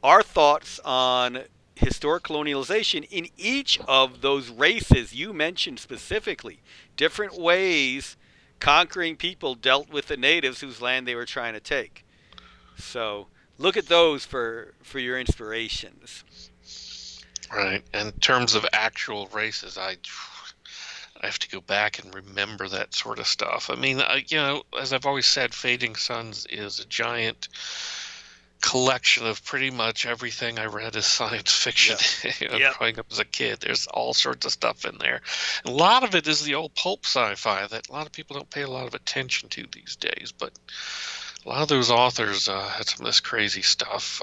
our thoughts on historic colonialization in each of those races you mentioned specifically. Different ways conquering people dealt with the natives whose land they were trying to take. So look at those for your inspirations. Right. In terms of actual races, I have to go back and remember that sort of stuff. I mean, as I've always said, Fading Suns is a giant collection of pretty much everything I read as science fiction. Growing up as a kid, there's all sorts of stuff in there. And a lot of it is the old pulp sci-fi that a lot of people don't pay a lot of attention to these days, but a lot of those authors had some of this crazy stuff.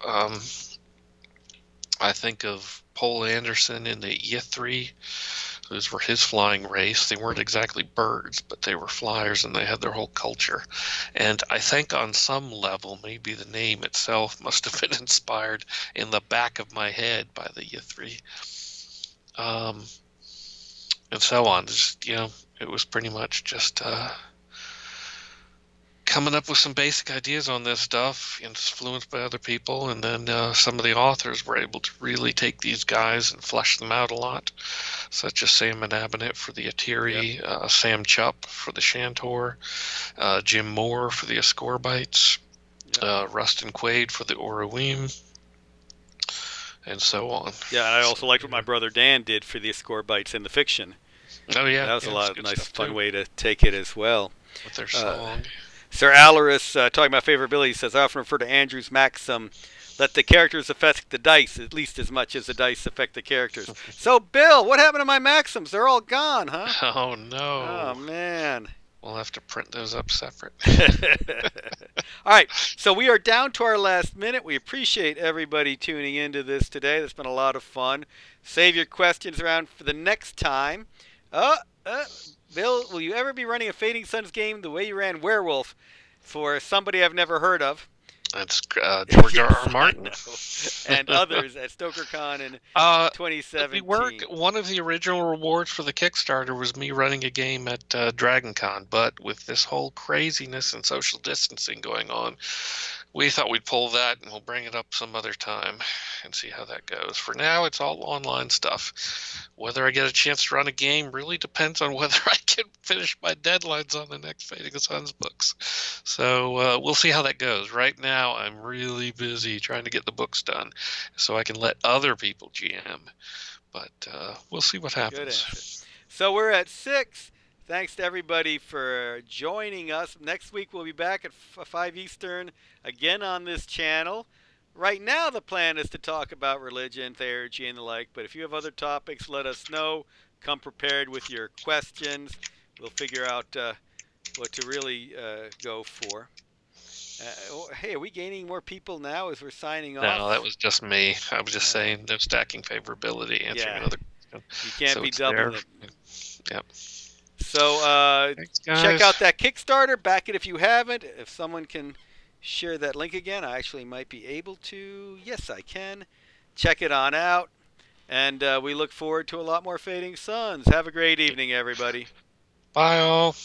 I think of Poul Anderson in the Ep2. Those were his flying race. They weren't exactly birds, but they were flyers, and they had their whole culture. And I think on some level, maybe the name itself must have been inspired in the back of my head by the Ep2. And so on. Just, it was pretty much just coming up with some basic ideas on this stuff, influenced by other people, and then some of the authors were able to really take these guys and flesh them out a lot, such as Sam Manabinet for the Atiri, Sam Chupp for the Shantor, Jim Moore for the Escorbites, Rustin Quaid for the Oruim, and so on. Yeah, and I also liked what my brother Dan did for the Escorbites in the fiction. Oh, yeah. That was a lot of nice, fun way to take it as well. With their song. Sir Alaris, talking about favorability, says, I often refer to Andrew's maxim, let the characters affect the dice at least as much as the dice affect the characters. So, Bill, what happened to my maxims? They're all gone, huh? Oh, no. Oh, man. We'll have to print those up separate. All right, so we are down to our last minute. We appreciate everybody tuning into this today. That's been a lot of fun. Save your questions around for the next time. Bill, will you ever be running a Fading Suns game the way you ran Werewolf? for somebody I've never heard of. That's George R. Yes, R. I Martin. know. And others at StokerCon in The work, 2017. one of the original rewards for the Kickstarter was me running a game at DragonCon, but with this whole craziness and social distancing going on, we thought we'd pull that and we'll bring it up some other time and see how that goes. For now, it's all online stuff. Whether I get a chance to run a game really depends on whether I can finish my deadlines on the next Fading Suns books. So we'll see how that goes. Right now, I'm really busy trying to get the books done so I can let other people GM. But we'll see what Good happens. answer. So we're at 6. Thanks to everybody for joining us. Next week we'll be back at 5 Eastern again on this channel. Right now the plan is to talk about religion, theurgy, and the like, but if you have other topics, let us know. Come prepared with your questions. We'll figure out what to really go for. Hey, are we gaining more people now as we're signing off? No, that was just me. I was just saying no stacking favorability, answering Yeah. another question. You can't So be it's doubling there. it. Yep. So Thanks, check guys. out that Kickstarter. Back it if you haven't. If someone can share that link again, I actually might be able to. Yes, I can. Check it on out. And we look forward to a lot more Fading Suns. Have a great evening, everybody. Bye, all.